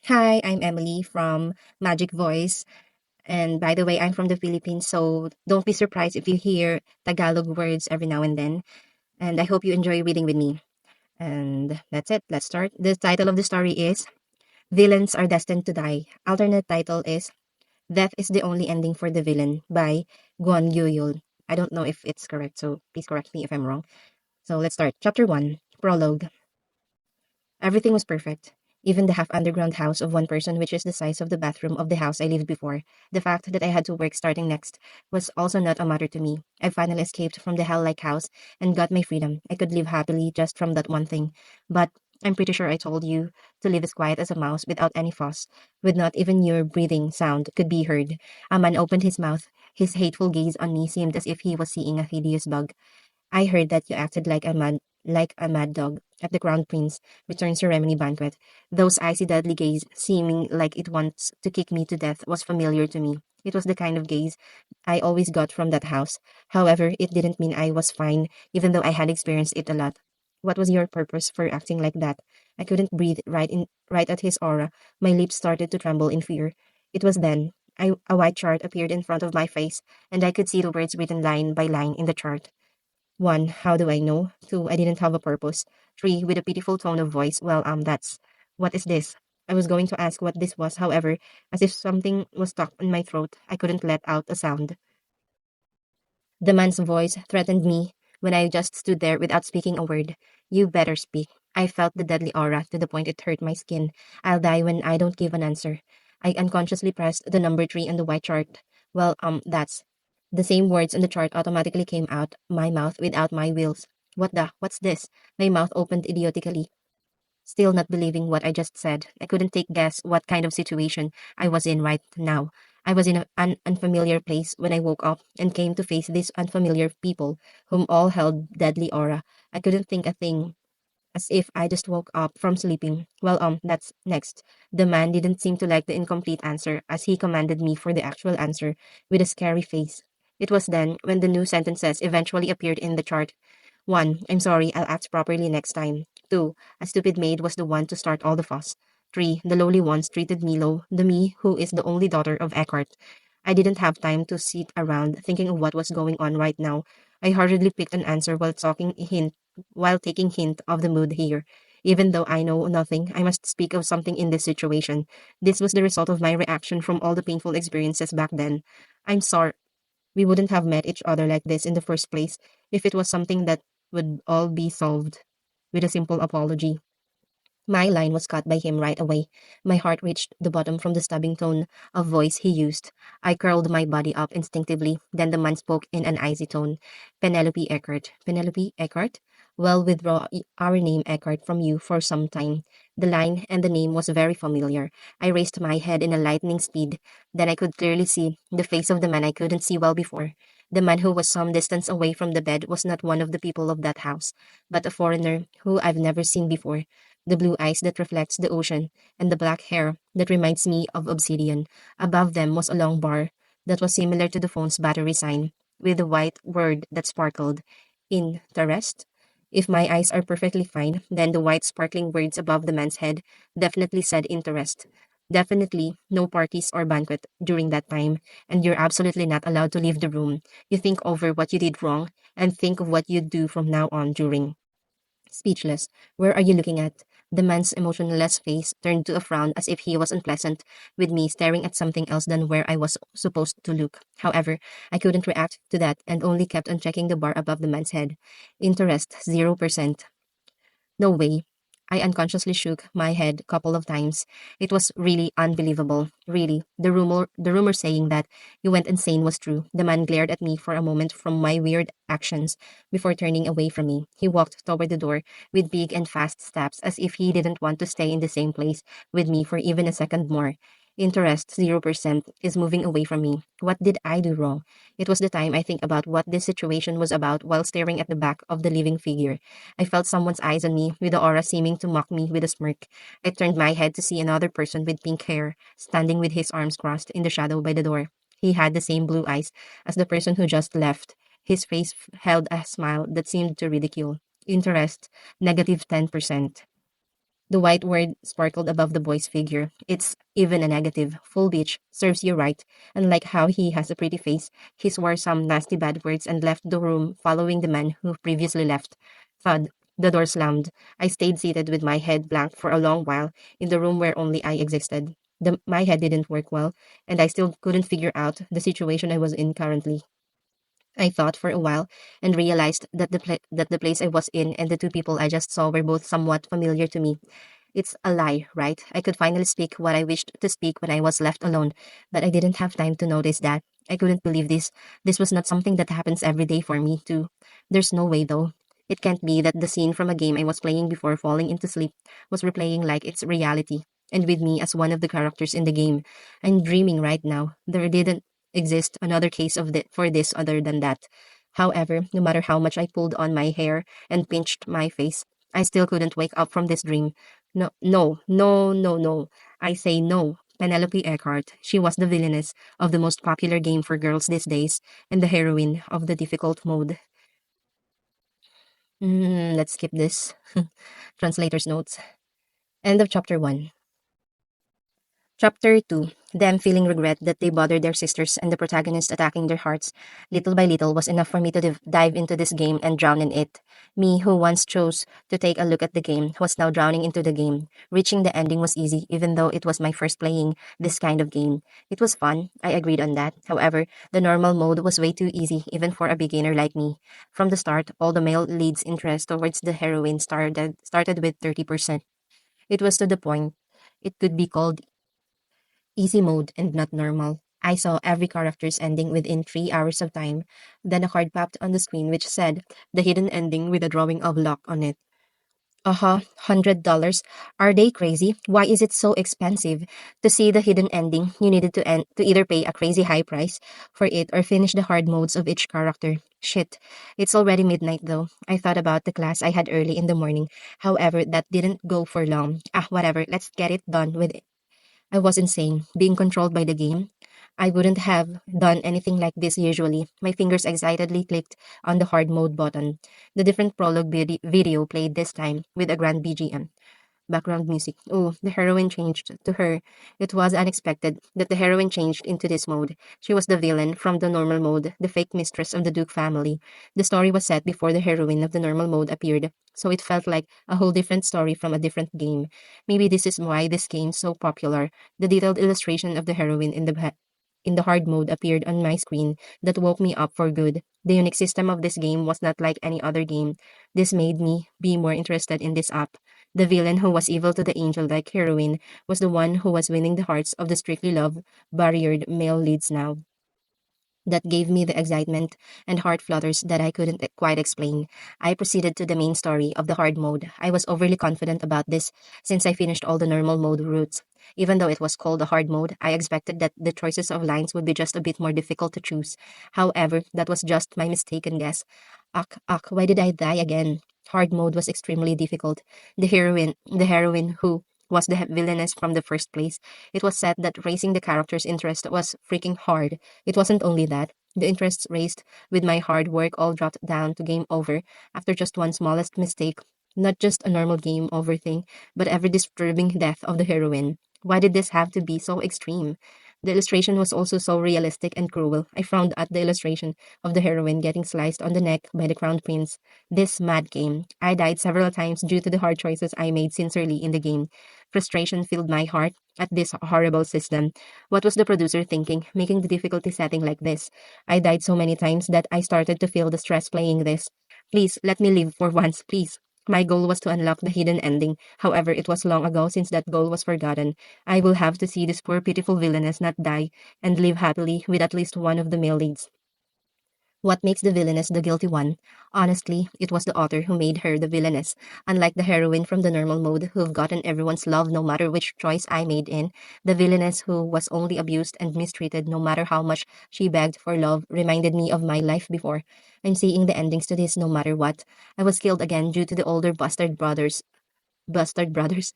Hi, I'm Emily from Magic Voice. And by the way, I'm from the Philippines, so don't be surprised if you hear Tagalog words every now and then. And I hope you enjoy reading with me. And that's it. Let's start. The title of the story is Villains Are Destined to Die. Alternate title is Death is the Only Ending for the Villain by Gwon Gyeoeul. I don't know if it's correct, so please correct me if I'm wrong. So let's start. Chapter 1 Prologue. Everything was perfect. Even the half underground house of one person, which is the size of the bathroom of the house I lived before. The fact that I had to work starting next was also not a matter to me. I finally escaped from the hell like house and got my freedom. I could live happily just from that one thing. But I'm pretty sure I told you to live as quiet as a mouse without any fuss, with not even your breathing sound could be heard. A man opened his mouth. His hateful gaze on me seemed as if he was seeing a hideous bug. I heard that you acted like a mad dog at the Crown Prince return ceremony banquet. Those icy deadly gaze, seeming like it wants to kick me to death, was familiar to me. It was the kind of gaze I always got from that house. However, it didn't mean I was fine, even though I had experienced it a lot. What was your purpose for acting like that? I couldn't breathe right at his aura. My lips started to tremble in fear. It was then a white chart appeared in front of my face, and I could see the words written line by line in the chart. One, how do I know? Two, I didn't have a purpose. Three, with a pitiful tone of voice, that's. What is this? I was going to ask what this was, however, as if something was stuck in my throat, I couldn't let out a sound. The man's voice threatened me when I just stood there without speaking a word. You better speak. I felt the deadly aura to the point it hurt my skin. I'll die when I don't give an answer. I unconsciously pressed the number three on the white chart. That's. The same words on the chart automatically came out my mouth without my wills. What's this? My mouth opened idiotically, still not believing what I just said. I couldn't take guess what kind of situation I was in right now. I was in an unfamiliar place when I woke up and came to face these unfamiliar people, whom all held deadly aura. I couldn't think a thing, as if I just woke up from sleeping. That's next. The man didn't seem to like the incomplete answer, as he commanded me for the actual answer with a scary face. It was then when the new sentences eventually appeared in the chart. One, I'm sorry, I'll act properly next time. Two, a stupid maid was the one to start all the fuss. Three, the lowly ones treated me low, the me who is the only daughter of Eckhart. I didn't have time to sit around thinking of what was going on right now. I hurriedly picked an answer while taking hint of the mood here. Even though I know nothing, I must speak of something in this situation. This was the result of my reaction from all the painful experiences back then. I'm sorry. We wouldn't have met each other like this in the first place if it was something that would all be solved with a simple apology. My line was cut by him right away. My heart reached the bottom from the stabbing tone of voice he used. I curled my body up instinctively. Then the man spoke in an icy tone. Penelope Eckert. Penelope Eckert? Well, withdraw our name Eckert from you for some time. The line and the name was very familiar. I raised my head in a lightning speed. Then I could clearly see the face of the man I couldn't see well before. The man who was some distance away from the bed was not one of the people of that house, but a foreigner who I've never seen before. The blue eyes that reflects the ocean, and the black hair that reminds me of obsidian. Above them was a long bar that was similar to the phone's battery sign, with a white word that sparkled. Interest? If my eyes are perfectly fine, then the white sparkling words above the man's head definitely said interest. Definitely no parties or banquet during that time, and you're absolutely not allowed to leave the room. You think over what you did wrong and think of what you'd do from now on during. Speechless. Where are you looking at? The man's emotionless face turned to a frown as if he was unpleasant with me staring at something else than where I was supposed to look. However, I couldn't react to that and only kept on checking the bar above the man's head. Interest 0%. No way. I unconsciously shook my head a couple of times. It was really unbelievable. Really. The rumor saying that you went insane was true. The man glared at me for a moment from my weird actions before turning away from me. He walked toward the door with big and fast steps as if he didn't want to stay in the same place with me for even a second more. Interest 0% is moving away from me. What did I do wrong? It was the time I think about what this situation was about while staring at the back of the living figure. I felt someone's eyes on me, with the aura seeming to mock me with a smirk. I turned my head to see another person with pink hair, standing with his arms crossed in the shadow by the door. He had the same blue eyes as the person who just left. His face held a smile that seemed to ridicule. Interest, negative 10%. The white word sparkled above the boy's figure. It's even a negative. Full beach. Serves you right. Unlike how he has a pretty face, he swore some nasty bad words and left the room following the man who previously left. Thud. The door slammed. I stayed seated with my head blank for a long while in the room where only I existed. My head didn't work well, and I still couldn't figure out the situation I was in currently. I thought for a while and realized that that the place I was in and the two people I just saw were both somewhat familiar to me. It's a lie, right? I could finally speak what I wished to speak when I was left alone, but I didn't have time to notice that. I couldn't believe this. This was not something that happens every day for me, too. There's no way, though. It can't be that the scene from a game I was playing before falling into sleep was replaying like it's reality, and with me as one of the characters in the game. I'm dreaming right now. There didn't exist another case of for this other than that. However, no matter how much I pulled on my hair and pinched my face, I still couldn't wake up from this dream. No, no, no, no, no. I say no. Penelope Eckhart. She was the villainess of the most popular game for girls these days and the heroine of the difficult mode. Let's skip this. Translator's notes. End of chapter 1. Chapter 2. Them feeling regret that they bothered their sisters and the protagonist attacking their hearts, little by little, was enough for me to dive into this game and drown in it. Me, who once chose to take a look at the game, was now drowning into the game. Reaching the ending was easy, even though it was my first playing this kind of game. It was fun, I agreed on that. However, the normal mode was way too easy, even for a beginner like me. From the start, all the male lead's interest towards the heroine started with 30%. It was to the point. It could be called easy mode and not normal. I saw every character's ending within 3 hours of time. Then a card popped on the screen which said the hidden ending with a drawing of luck on it. $100. Are they crazy? Why is it so expensive? To see the hidden ending, you needed to either pay a crazy high price for it or finish the hard modes of each character. Shit. It's already midnight though. I thought about the class I had early in the morning. However, that didn't go for long. Whatever. Let's get it done with. I was insane, being controlled by the game. I wouldn't have done anything like this usually. My fingers excitedly clicked on the hard mode button. The different prologue video played this time with a grand BGM. Background music. Oh, the heroine changed to her. It was unexpected that the heroine changed into this mode. She was the villain from the normal mode, the fake mistress of the Duke family. The story was set before the heroine of the normal mode appeared, so it felt like a whole different story from a different game. Maybe this is why this game's so popular. The detailed illustration of the heroine in the hard mode appeared on my screen that woke me up for good. The unique system of this game was not like any other game. This made me be more interested in this app. The villain who was evil to the angel-like heroine was the one who was winning the hearts of the strictly love-barriered male leads now. That gave me the excitement and heart flutters that I couldn't quite explain. I proceeded to the main story of the hard mode. I was overly confident about this since I finished all the normal mode routes. Even though it was called the hard mode, I expected that the choices of lines would be just a bit more difficult to choose. However, that was just my mistaken guess. Why did I die again? Hard mode was extremely difficult. The heroine who was the villainess from the first place. It was said that raising the character's interest was freaking hard. It wasn't only that. The interests raised with my hard work all dropped down to game over after just one smallest mistake. Not just a normal game over thing, but every disturbing death of the heroine. Why did this have to be so extreme? The illustration was also so realistic and cruel. I frowned at the illustration of the heroine getting sliced on the neck by the crown prince. This mad game. I died several times due to the hard choices I made sincerely in the game. Frustration filled my heart at this horrible system. What was the producer thinking, making the difficulty setting like this? I died so many times that I started to feel the stress playing this. Please, let me live for once, please. My goal was to unlock the hidden ending. However, it was long ago since that goal was forgotten. I will have to see this poor pitiful villainess not die and live happily with at least one of the male leads. What makes the villainess the guilty one? Honestly, it was the author who made her the villainess. Unlike the heroine from the normal mode who've gotten everyone's love no matter which choice I made in, the villainess who was only abused and mistreated no matter how much she begged for love reminded me of my life before. I'm seeing the endings to this no matter what. I was killed again due to the older bastard brothers. Bastard brothers.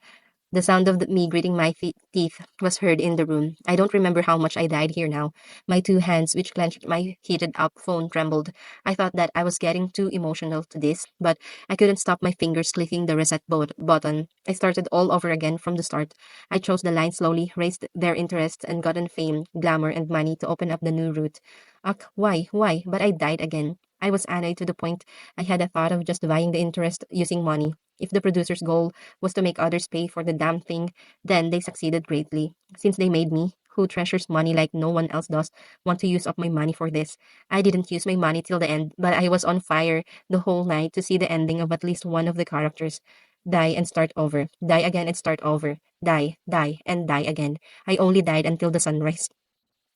The sound of me gritting my teeth was heard in the room. I don't remember how much I died here now. My two hands, which clenched my heated up phone, trembled. I thought that I was getting too emotional to this, but I couldn't stop my fingers clicking the reset button. I started all over again from the start. I chose the line slowly, raised their interest, and gotten fame, glamour, and money to open up the new route. Ugh, why? Why? But I died again. I was annoyed to the point I had a thought of just buying the interest using money. If the producer's goal was to make others pay for the damn thing, then they succeeded greatly. Since they made me, who treasures money like no one else does, want to use up my money for this. I didn't use my money till the end, but I was on fire the whole night to see the ending of at least one of the characters. Die and start over. Die again and start over. Die, and die again. I only died until the sunrise.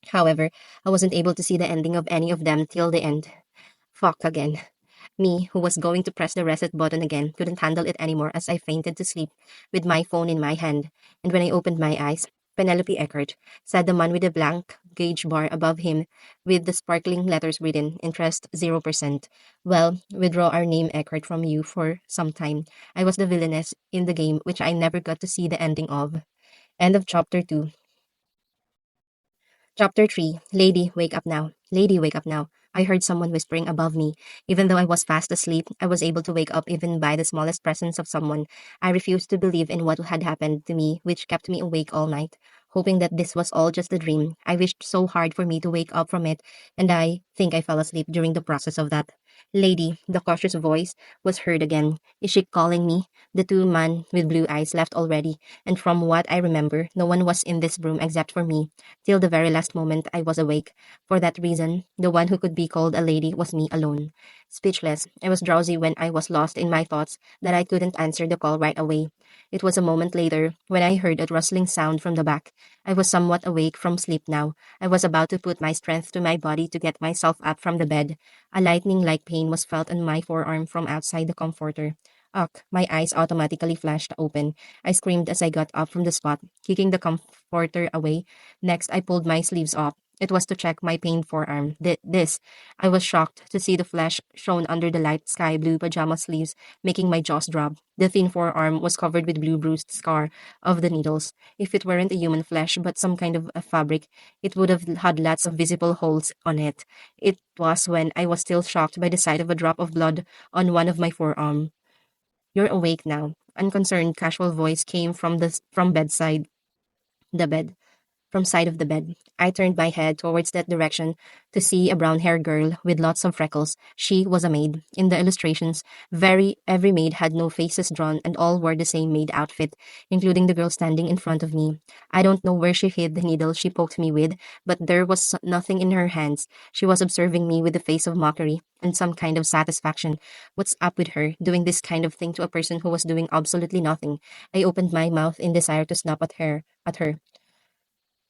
However, I wasn't able to see the ending of any of them till the end. Fuck again. Me, who was going to press the reset button again, couldn't handle it anymore as I fainted to sleep with my phone in my hand. And when I opened my eyes, Penelope Eckert, said the man with the blank gauge bar above him with the sparkling letters written, interest 0%. Well, withdraw our name Eckert from you for some time. I was the villainess in the game, which I never got to see the ending of. End of chapter 2. Chapter 3. Lady, wake up now. Lady, wake up now. I heard someone whispering above me. Even though I was fast asleep, I was able to wake up even by the smallest presence of someone. I refused to believe in what had happened to me, which kept me awake all night, hoping that this was all just a dream. I wished so hard for me to wake up from it, and I think I fell asleep during the process of that. Lady, the cautious voice was heard again. Is she calling me? The two men with blue eyes left already, and from what I remember, no one was in this room except for me. Till the very last moment I was awake. For that reason, the one who could be called a lady was me alone. Speechless, I was drowsy when I was lost in my thoughts that I couldn't answer the call right away. It was a moment later when I heard a rustling sound from the back. I was somewhat awake from sleep now. I was about to put my strength to my body to get myself up from the bed. A lightning-like pain was felt on my forearm from outside the comforter. Ugh, my eyes automatically flashed open. I screamed as I got up from the spot, kicking the comforter away. Next, I pulled my sleeves off. It was to check my pained forearm. I was shocked to see the flesh shown under the light sky blue pajama sleeves, making my jaws drop. The thin forearm was covered with blue bruised scar of the needles. If it weren't a human flesh but some kind of a fabric, it would have had lots of visible holes on it. It was when I was still shocked by the sight of a drop of blood on one of my forearm. You're awake now. Unconcerned, casual voice came from the bed from side of the bed. I turned my head towards that direction to see a brown-haired girl with lots of freckles. She was a maid. In the illustrations, every maid had no faces drawn and all wore the same maid outfit, including the girl standing in front of me. I don't know where she hid the needle she poked me with, but there was nothing in her hands. She was observing me with a face of mockery and some kind of satisfaction. What's up with her, doing this kind of thing to a person who was doing absolutely nothing? I opened my mouth in desire to snap at her.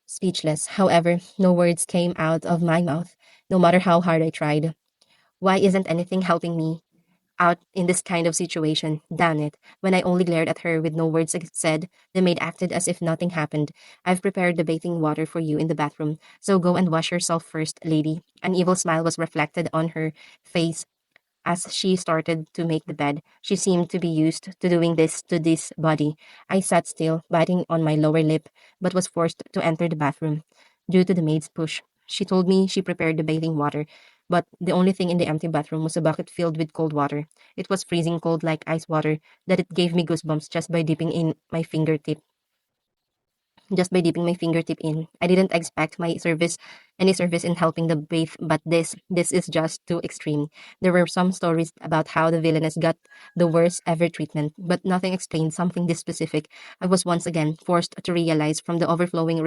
Speechless, however, no words came out of my mouth, no matter how hard I tried. Why isn't anything helping me out in this kind of situation? Damn it. When I only glared at her with no words said, the maid acted as if nothing happened. I've prepared the bathing water for you in the bathroom, so go and wash yourself first, lady. An evil smile was reflected on her face as she started to make the bed. She seemed to be used to doing this to this body. I sat still, biting on my lower lip, but was forced to enter the bathroom due to the maid's push. She told me she prepared the bathing water, but the only thing in the empty bathroom was a bucket filled with cold water. It was freezing cold like ice water that it gave me goosebumps just by dipping my fingertip in. I didn't expect any service in helping the bathe, but this is just too extreme. There were some stories about how the villainess got the worst ever treatment, but nothing explained something this specific. I was once again forced to realize from the overflowing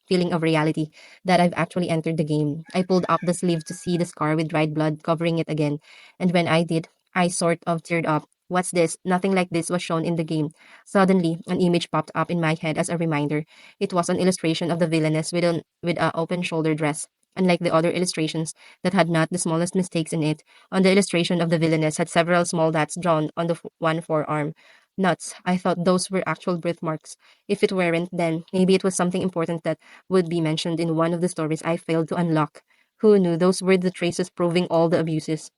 feeling of reality that I've actually entered the game. I pulled up the sleeve to see the scar with dried blood covering it again, and when I did, I sort of teared up. What's this? Nothing like this was shown in the game. Suddenly, an image popped up in my head as a reminder. It was an illustration of the villainess with a open shoulder dress. Unlike the other illustrations that had not the smallest mistakes in it, on the illustration of the villainess had several small dots drawn on the one forearm. Nuts. I thought those were actual birthmarks. If it weren't, then maybe it was something important that would be mentioned in one of the stories I failed to unlock. Who knew those were the traces proving all the abuses?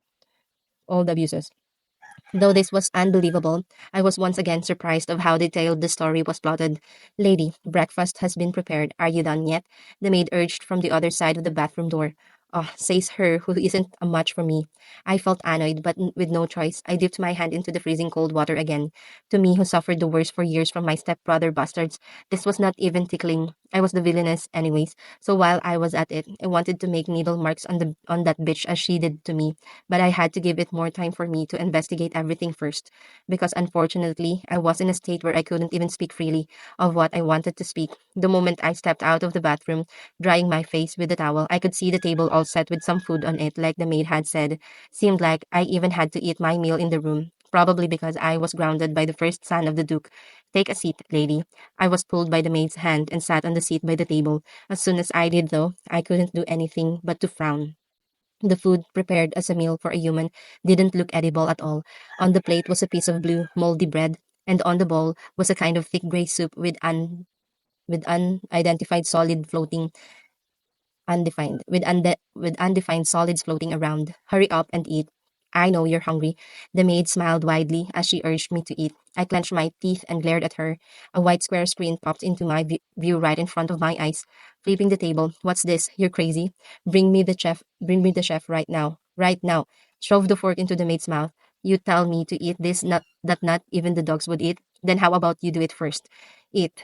Though this was unbelievable, I was once again surprised of how detailed the story was plotted. Lady, breakfast has been prepared. Are you done yet? The maid urged from the other side of the bathroom door. Oh, says her who isn't a match for me. I felt annoyed, but with no choice, I dipped my hand into the freezing cold water again. To me, who suffered the worst for years from my stepbrother bastards, this was not even tickling. I was the villainess, anyways. So while I was at it, I wanted to make needle marks on that bitch as she did to me, but I had to give it more time for me to investigate everything first, because unfortunately, I was in a state where I couldn't even speak freely of what I wanted to speak. The moment I stepped out of the bathroom, drying my face with the towel, I could see the table all set with some food on it, like the maid had said. Seemed like I even had to eat my meal in the room. Probably because I was grounded by the first son of the Duke. Take a seat, lady. I was pulled by the maid's hand and sat on the seat by the table. As soon as I did, though, I couldn't do anything but to frown. The food, prepared as a meal for a human, didn't look edible at all. On the plate was a piece of blue, moldy bread, and on the bowl was a kind of thick gray soup with unidentified solid floating with undefined solids floating around. Hurry up and eat. I know you're hungry. The maid smiled widely as she urged me to eat. I clenched my teeth and glared at her. A white square screen popped into my view right in front of my eyes, flipping the table. What's this? You're crazy. Bring me the chef. Bring me the chef right now. Right now. Shove the fork into the maid's mouth. You tell me to eat this nut that not even the dogs would eat? Then how about you do it first? Eat.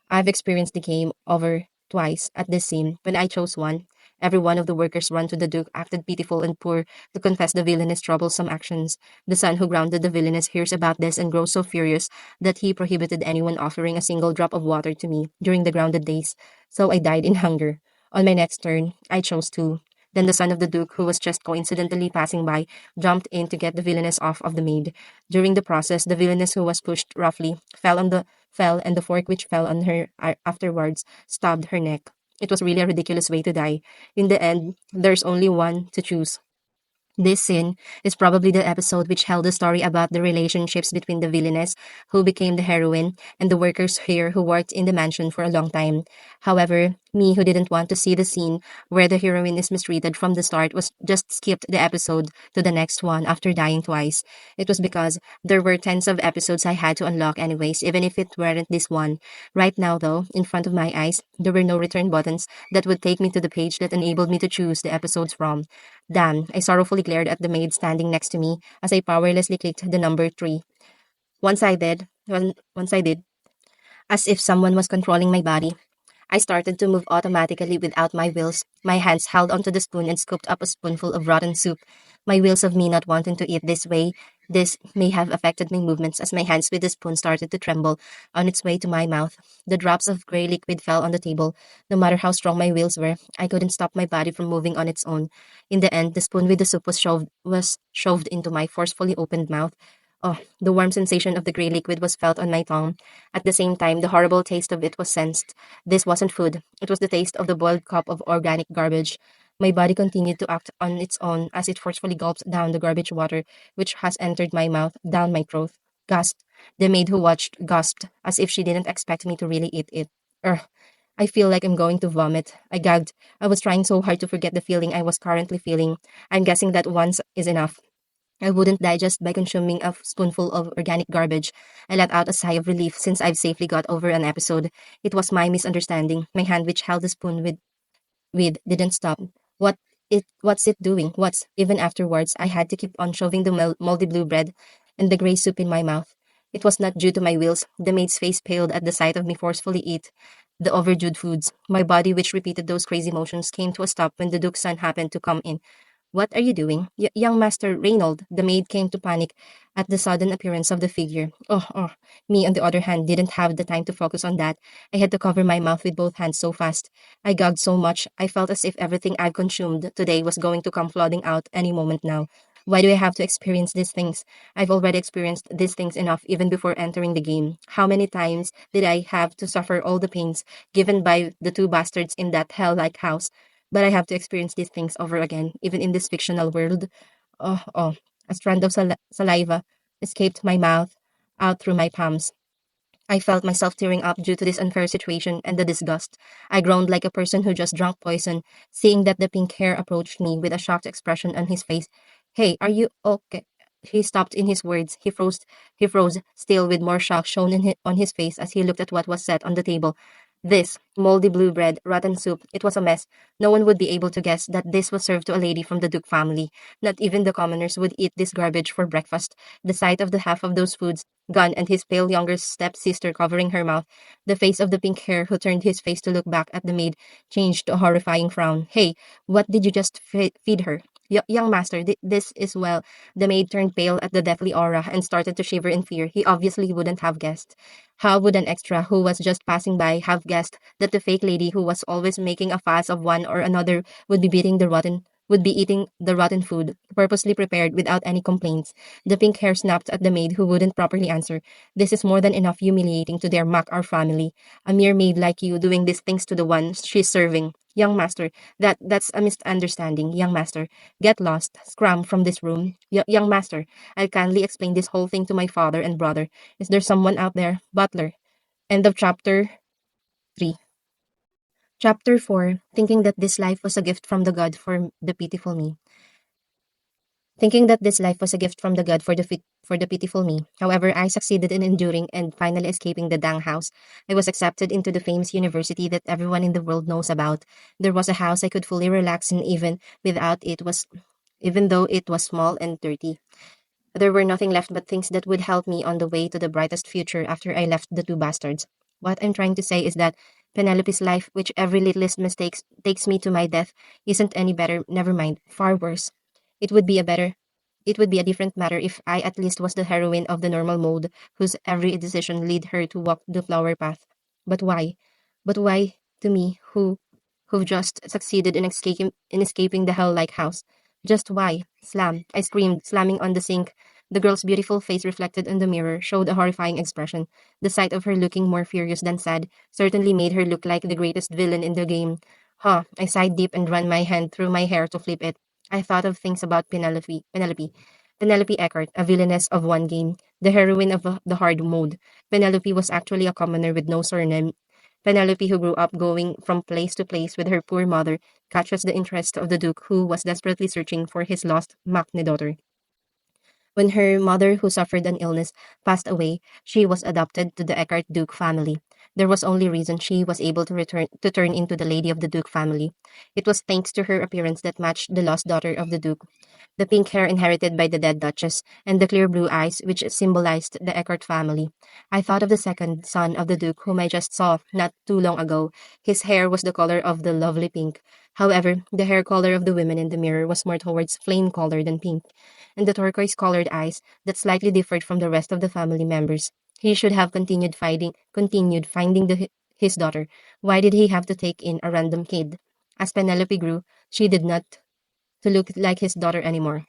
I've experienced the game over twice at this scene. When I chose one, every one of the workers run to the Duke acted pitiful and poor to confess the villainous troublesome actions. The son who grounded the villainess hears about this and grows so furious that he prohibited anyone offering a single drop of water to me during the grounded days. So I died in hunger. On my next turn, I chose two. Then the son of the Duke, who was just coincidentally passing by, jumped in to get the villainess off of the maid. During the process, the villainess who was pushed roughly fell, and the fork which fell on her afterwards stabbed her neck. It was really a ridiculous way to die. In the end, there's only one to choose. This scene is probably the episode which held the story about the relationships between the villainess, who became the heroine, and the workers here who worked in the mansion for a long time. However, me who didn't want to see the scene where the heroine is mistreated from the start was just skipped the episode to the next one after dying twice. It was because there were tens of episodes I had to unlock anyways, even if it weren't this one. Right now though, in front of my eyes, there were no return buttons that would take me to the page that enabled me to choose the episodes from. Damn, I sorrowfully glared at the maid standing next to me as I powerlessly clicked the number 3. Once I did, as if someone was controlling my body, I started to move automatically without my wills. My hands held onto the spoon and scooped up a spoonful of rotten soup. My wills of me not wanting to eat this way, this may have affected my movements as my hands with the spoon started to tremble on its way to my mouth. The drops of gray liquid fell on the table. No matter how strong my wills were, I couldn't stop my body from moving on its own. In the end, the spoon with the soup was shoved into my forcefully opened mouth. Oh, the warm sensation of the gray liquid was felt on my tongue. At the same time, the horrible taste of it was sensed. This wasn't food. It was the taste of the boiled cup of organic garbage. My body continued to act on its own as it forcefully gulped down the garbage water which has entered my mouth, down my throat. Gasped. The maid who watched gasped, as if she didn't expect me to really eat it. Ugh. I feel like I'm going to vomit. I gagged. I was trying so hard to forget the feeling I was currently feeling. I'm guessing that once is enough. I wouldn't die just by consuming a spoonful of organic garbage. I let out a sigh of relief since I've safely got over an episode. It was my misunderstanding. My hand which held the spoon with didn't stop. What's it doing? What's even afterwards I had to keep on shoving the moldy blue bread and the grey soup in my mouth. It was not due to my wills. The maid's face paled at the sight of me forcefully eat the overdue foods. My body, which repeated those crazy motions, came to a stop when the Duke's son happened to come in. What are you doing? Young Master Reynold, the maid came to panic at the sudden appearance of the figure. Oh. Me, on the other hand, didn't have the time to focus on that. I had to cover my mouth with both hands so fast. I gagged so much, I felt as if everything I've consumed today was going to come flooding out any moment now. Why do I have to experience these things? I've already experienced these things enough even before entering the game. How many times did I have to suffer all the pains given by the two bastards in that hell-like house? But I have to experience these things over again, even in this fictional world. Oh. A strand of saliva escaped my mouth, out through my palms. I felt myself tearing up due to this unfair situation and the disgust. I groaned like a person who just drank poison, seeing that the pink hair approached me with a shocked expression on his face. Hey, are you okay? he stopped in his words. He froze still with more shock shown on his face as he looked at what was set on the table. This moldy blue bread, rotten soup, it was a mess. No one would be able to guess that this was served to a lady from the Duke family. Not even the commoners would eat this garbage for breakfast. The sight of the half of those foods, Gun and his pale younger stepsister covering her mouth, the face of the pink hair who turned his face to look back at the maid, changed to a horrifying frown. Hey, what did you just feed her? Young master, this is well. The maid turned pale at the deathly aura and started to shiver in fear. He obviously wouldn't have guessed. How would an extra who was just passing by have guessed that the fake lady who was always making a fuss of one or another would be eating the rotten food, purposely prepared without any complaints? The pink hair snapped at the maid who wouldn't properly answer. This is more than enough humiliating to dare mock our family. A mere maid like you doing these things to the one she's serving. Young master, that's a misunderstanding. Young master, get lost. Scram from this room. Young master, I'll kindly explain this whole thing to my father and brother. Is there someone out there? Butler. End of chapter 3. Chapter 4. Thinking that this life was a gift from the God for the pitiful me. Thinking that this life was a gift from the God for the pitiful me. However, I succeeded in enduring and finally escaping the Dang house. I was accepted into the famous university that everyone in the world knows about. There was a house I could fully relax in even though it was small and dirty. There were nothing left but things that would help me on the way to the brightest future after I left the two bastards. What I'm trying to say is that Penelope's life, which every littlest mistake takes me to my death, isn't any better, never mind, far worse. It would be a better it would be a different matter if I at least was the heroine of the normal mode, whose every decision led her to walk the flower path. But why? But why to me, who've just succeeded in escaping the hell-like house? Just why? Slam! I screamed, slamming on the sink. The girl's beautiful face reflected in the mirror showed a horrifying expression. The sight of her looking more furious than sad certainly made her look like the greatest villain in the game. Huh, I sighed deep and ran my hand through my hair to flip it. I thought of things about Penelope Eckert, a villainess of one game, the heroine of the hard mode. Penelope was actually a commoner with no surname. Penelope, who grew up going from place to place with her poor mother, catches the interest of the Duke, who was desperately searching for his lost Makne daughter. When her mother, who suffered an illness, passed away, she was adopted to the Eckart Duke family. There was only reason she was able to turn into the lady of the Duke family. It was thanks to her appearance that matched the lost daughter of the Duke, the pink hair inherited by the dead Duchess, and the clear blue eyes which symbolized the Eckart family. I thought of the second son of the Duke whom I just saw not too long ago. His hair was the color of the lovely pink. However, the hair color of the women in the mirror was more towards flame color than pink, and the turquoise colored eyes that slightly differed from the rest of the family members. He should have continued finding his daughter. Why did he have to take in a random kid? As Penelope grew, she did not to look like his daughter anymore.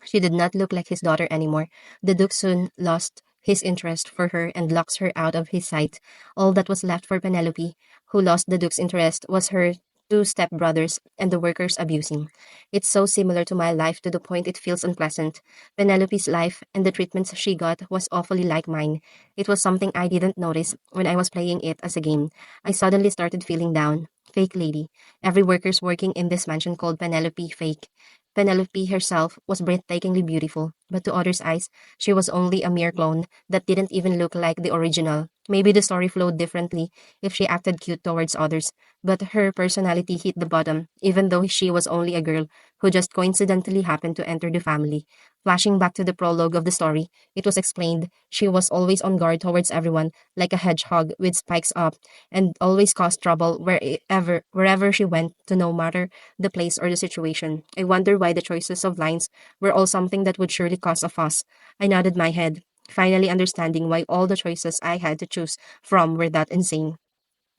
She did not look like his daughter anymore. The Duke soon lost his interest for her and locks her out of his sight. All that was left for Penelope, who lost the Duke's interest, was her two stepbrothers and the workers abusing. It's so similar to my life to the point it feels unpleasant. Penelope's life and the treatments she got was awfully like mine. It was something I didn't notice when I was playing it as a game. I suddenly started feeling down. Fake lady. Every worker's working in this mansion called Penelope fake. Penelope herself was breathtakingly beautiful, but to others' eyes, she was only a mere clone that didn't even look like the original. Maybe the story flowed differently if she acted cute towards others, but her personality hit the bottom, even though she was only a girl who just coincidentally happened to enter the family. Flashing back to the prologue of the story, it was explained she was always on guard towards everyone, like a hedgehog with spikes up, and always caused trouble wherever she went, to no matter the place or the situation. I wonder why the choices of lines were all something that would surely cause a fuss. I nodded my head, finally understanding why all the choices I had to choose from were that insane.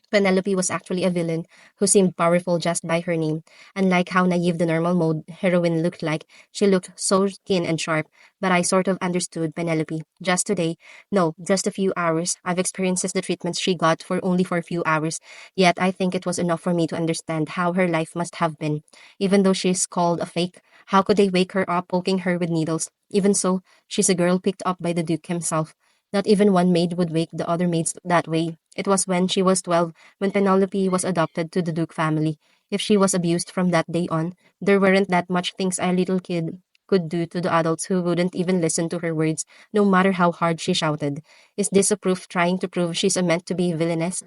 Penelope was actually a villain who seemed powerful just by her name. Unlike how naive the normal mode heroine looked like, she looked so keen and sharp, but I sort of understood Penelope. Just today, no, just a few hours, I've experienced the treatments she got for only for a few hours, yet I think it was enough for me to understand how her life must have been. Even though she's called a fake, how could they wake her up poking her with needles? Even so, she's a girl picked up by the Duke himself. Not even one maid would wake the other maids that way. It was when she was 12 when Penelope was adopted to the Duke family. If she was abused from that day on, there weren't that much things a little kid could do to the adults who wouldn't even listen to her words, no matter how hard she shouted. Is this a proof trying to prove she's a meant to be villainess?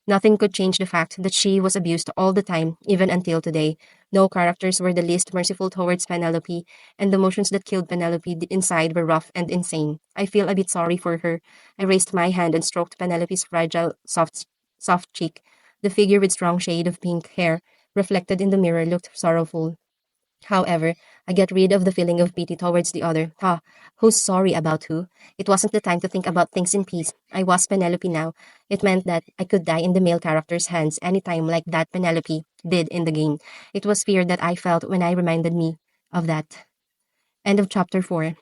Nothing could change the fact that she was abused all the time, even until today. No characters were the least merciful towards Penelope, and the emotions that killed Penelope inside were rough and insane. I feel a bit sorry for her. I raised my hand and stroked Penelope's fragile, soft cheek. The figure with strong shade of pink hair, reflected in the mirror, looked sorrowful. However, I get rid of the feeling of pity towards the other. Ha, who's sorry about who? It wasn't the time to think about things in peace. I was Penelope now. It meant that I could die in the male character's hands anytime like that Penelope did in the game. It was fear that I felt when I reminded me of that. End of chapter 4.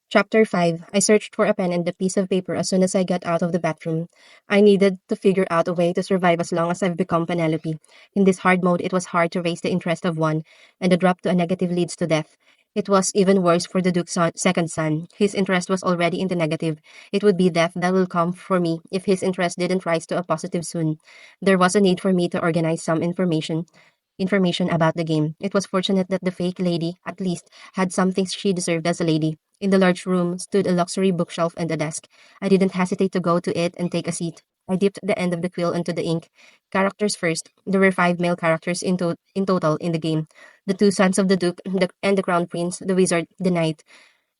Chapter 5. I searched for a pen and a piece of paper as soon as I got out of the bathroom. I needed to figure out a way to survive as long as I've become Penelope. In this hard mode, it was hard to raise the interest of one, and the drop to a negative leads to death. It was even worse for the Duke's second son. His interest was already in the negative. It would be death that will come for me if his interest didn't rise to a positive soon. There was a need for me to organize some information about the game. It was fortunate that the fake lady, at least, had some things she deserved as a lady. In the large room stood a luxury bookshelf and a desk. I didn't hesitate to go to it and take a seat. I dipped the end of the quill into the ink. Characters first. There were 5 male characters in total in the game. The 2 sons of the Duke and the Crown Prince, the Wizard, the Knight.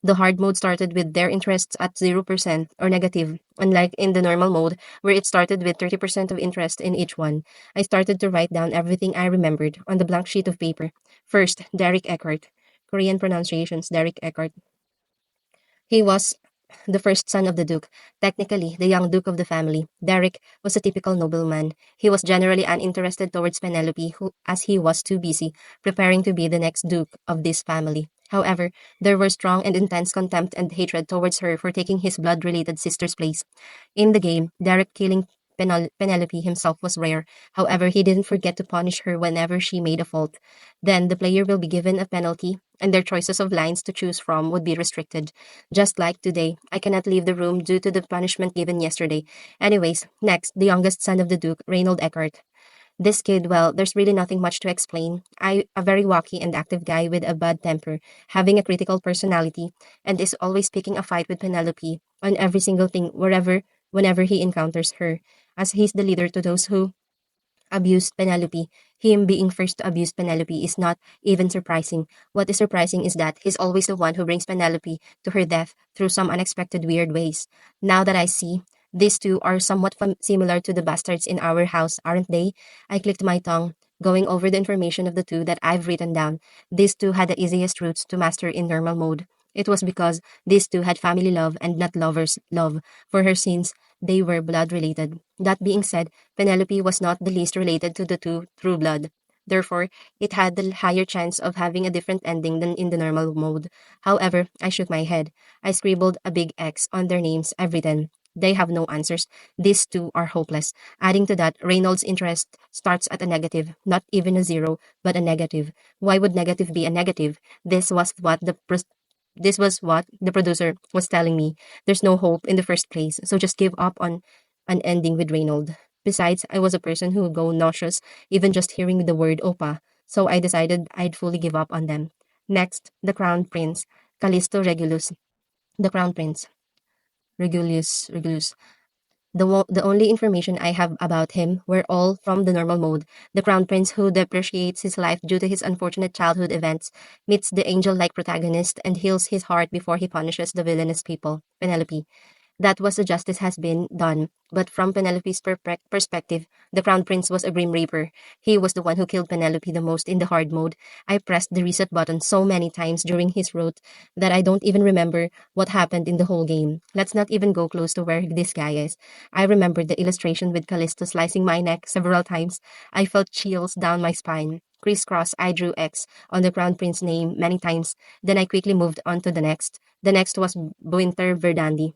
The hard mode started with their interests at 0% or negative, unlike in the normal mode, where it started with 30% of interest in each one. I started to write down everything I remembered on the blank sheet of paper. First, Derek Eckhart. Korean pronunciations, Derek Eckhart. He was the first son of the Duke, technically the young Duke of the family. Derek was a typical nobleman. He was generally uninterested towards Penelope, as he was too busy preparing to be the next Duke of this family. However, there were strong and intense contempt and hatred towards her for taking his blood-related sister's place. In the game, Derek killing Penelope himself was rare. However, he didn't forget to punish her whenever she made a fault. Then, the player will be given a penalty, and their choices of lines to choose from would be restricted. Just like today, I cannot leave the room due to the punishment given yesterday. Anyways, next, the youngest son of the Duke, Reynold Eckhart. This kid, well, there's really nothing much to explain. A very wacky and active guy with a bad temper, having a critical personality, and is always picking a fight with Penelope on every single thing whenever he encounters her, as he's the leader to those who abused Penelope. Him being first to abuse Penelope is not even surprising. What is surprising is that he's always the one who brings Penelope to her death through some unexpected weird ways. Now that I see, these two are somewhat similar to the bastards in our house, aren't they? I clicked my tongue, going over the information of the two that I've written down. These two had the easiest routes to master in normal mode. It was because these two had family love and not lovers' love for her since they were blood related. That being said, Penelope was not the least related to the two through blood. Therefore, it had the higher chance of having a different ending than in the normal mode. However, I shook my head. I scribbled a big X on their names I've written. They have no answers. These two are hopeless. Adding to that, Reynolds' interest starts at a negative, not even a zero, but a negative. Why would negative be a negative? This was what the producer was telling me. There's no hope in the first place, so just give up on an ending with Reynolds. Besides, I was a person who would go nauseous even just hearing the word Opa, so I decided I'd fully give up on them. Next, the Crown Prince, Callisto Regulus. The Crown Prince, Regulus. The only information I have about him were all from the normal mode. The Crown Prince who depreciates his life due to his unfortunate childhood events, meets the angel-like protagonist, and heals his heart before he punishes the villainous people, Penelope. That was the justice has been done. But from Penelope's perspective, the Crown Prince was a grim reaper. He was the one who killed Penelope the most in the hard mode. I pressed the reset button so many times during his route that I don't even remember what happened in the whole game. Let's not even go close to where this guy is. I remembered the illustration with Callisto slicing my neck several times. I felt chills down my spine. Crisscross, I drew X on the Crown Prince's name many times. Then I quickly moved on to the next. The next was Buinter Verdandi.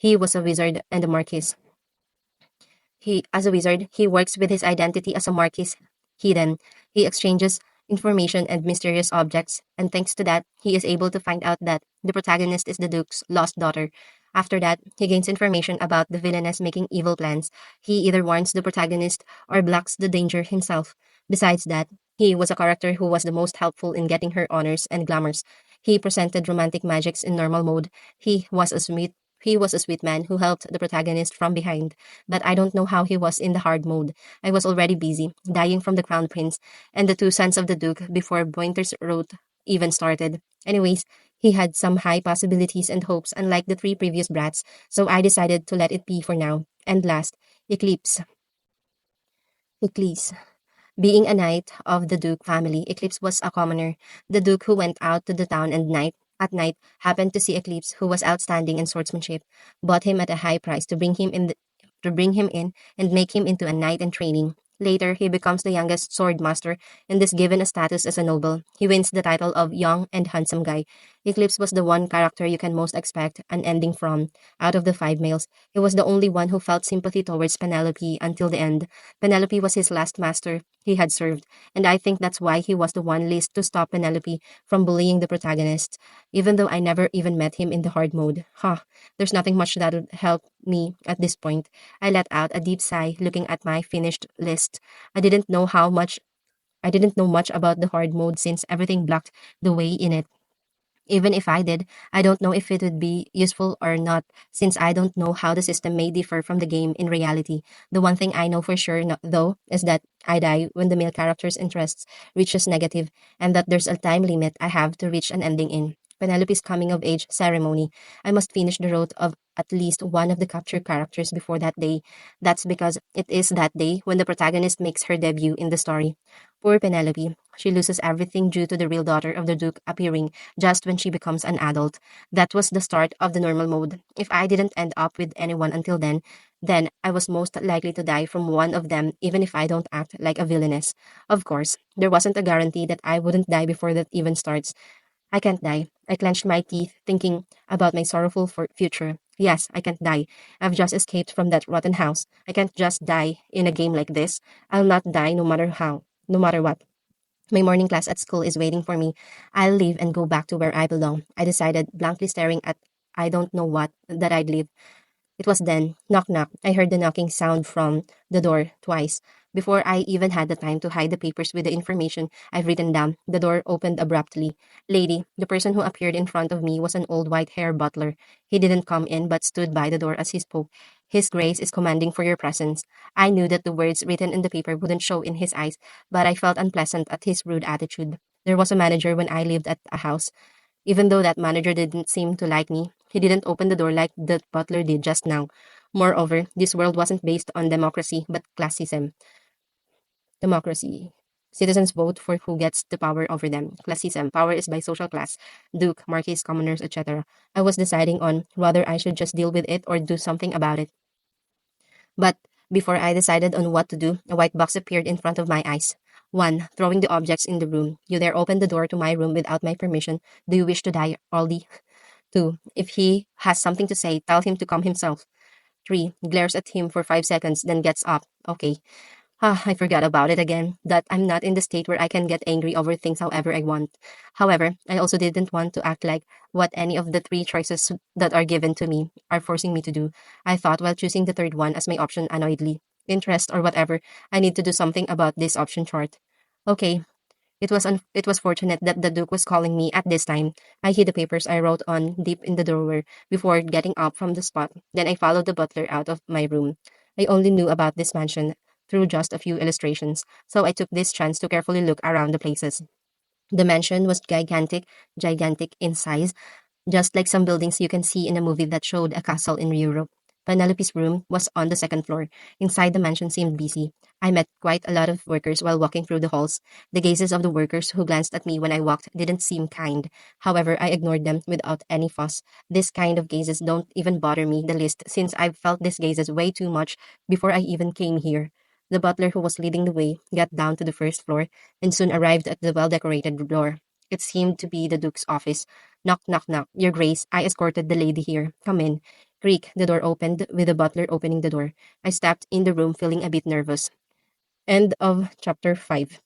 He was a wizard and a marquis. As a wizard, he works with his identity as a marquis hidden. He exchanges information and mysterious objects, and thanks to that, he is able to find out that the protagonist is the Duke's lost daughter. After that, he gains information about the villainess making evil plans. He either warns the protagonist or blocks the danger himself. Besides that, He was a character who was the most helpful in getting her honors and glamours. He presented romantic magics in normal mode. He was a sweet man who helped the protagonist from behind, but I don't know how he was in the hard mode. I was already busy, dying from the Crown Prince and the two sons of the Duke before Bointer's Road even started. Anyways, he had some high possibilities and hopes unlike the three previous brats, so I decided to let it be for now. And last, Eclipse. Eclipse. Being a knight of the Duke family, Eclipse was a commoner. The Duke who went out to the town at night happened to see Eclipse, who was outstanding in swordsmanship, bought him at a high price to bring him in and make him into a knight in training. Later, he becomes the youngest sword master and is given a status as a noble. He wins the title of young and handsome guy. Eclipse was the one character you can most expect an ending from. Out of the five males, he was the only one who felt sympathy towards Penelope until the end. Penelope was his last master he had served, and I think that's why he was the one least to stop Penelope from bullying the protagonist, even though I never even met him in the hard mode. There's nothing much that would help me at this point. I let out a deep sigh looking at my finished list. I didn't know how much I didn't know much about the hard mode since everything blocked the way in it. Even if I did, I don't know if it would be useful or not, since I don't know how the system may differ from the game in reality. The one thing I know for sure, though, is that I die when the male character's interests reaches negative, and that there's a time limit I have to reach an ending in. Penelope's coming of age ceremony. I must finish the road of at least one of the captured characters before that day. That's because it is that day when the protagonist makes her debut in the story. Poor Penelope. She loses everything due to the real daughter of the Duke appearing just when she becomes an adult. That was the start of the normal mode. If I didn't end up with anyone until then I was most likely to die from one of them even if I don't act like a villainess. Of course, there wasn't a guarantee that I wouldn't die before that even starts. I can't die. I clenched my teeth, thinking about my sorrowful future. Yes, I can't die. I've just escaped from that rotten house. I can't just die in a game like this. I'll not die no matter how, no matter what. My morning class at school is waiting for me. I'll leave and go back to where I belong. I decided, blankly staring at I don't know what, that I'd leave. It was then, knock knock. I heard the knocking sound from the door twice. Before I even had the time to hide the papers with the information I've written down, the door opened abruptly. Lady, the person who appeared in front of me was an old white-haired butler. He didn't come in but stood by the door as he spoke. His grace is commanding for your presence. I knew that the words written in the paper wouldn't show in his eyes, but I felt unpleasant at his rude attitude. There was a manager when I lived at a house. Even though that manager didn't seem to like me, he didn't open the door like the butler did just now. Moreover, this world wasn't based on democracy, but classism. Democracy. Citizens vote for who gets the power over them. Classism. Power is by social class. Duke, marquis, commoners, etc. I was deciding on whether I should just deal with it or do something about it. But before I decided on what to do, a white box appeared in front of my eyes. 1. Throwing the objects in the room. You dare open the door to my room without my permission. Do you wish to die, Aldi? 2. If he has something to say, tell him to come himself. 3. Glares at him for 5 seconds, then gets up. Okay. I forgot about it again. That I'm not in the state where I can get angry over things however I want. However, I also didn't want to act like what any of the three choices that are given to me are forcing me to do. I thought while choosing the third one as my option annoyedly. Interest or whatever, I need to do something about this option chart. Okay, it was fortunate that the Duke was calling me at this time. I hid the papers I wrote on deep in the drawer before getting up from the spot. Then I followed the butler out of my room. I only knew about this mansion through just a few illustrations, so I took this chance to carefully look around the places. The mansion was gigantic in size, just like some buildings you can see in a movie that showed a castle in Europe. Penelope's room was on the second floor. Inside the mansion seemed busy. I met quite a lot of workers while walking through the halls. The gazes of the workers who glanced at me when I walked didn't seem kind. However, I ignored them without any fuss. This kind of gazes don't even bother me the least since I've felt these gazes way too much before I even came here. The butler who was leading the way got down to the first floor and soon arrived at the well-decorated door. It seemed to be the Duke's office. Knock, knock, knock. Your Grace, I escorted the lady here. Come in. Creak, the door opened, with the butler opening the door. I stepped in the room feeling a bit nervous. End of chapter 5.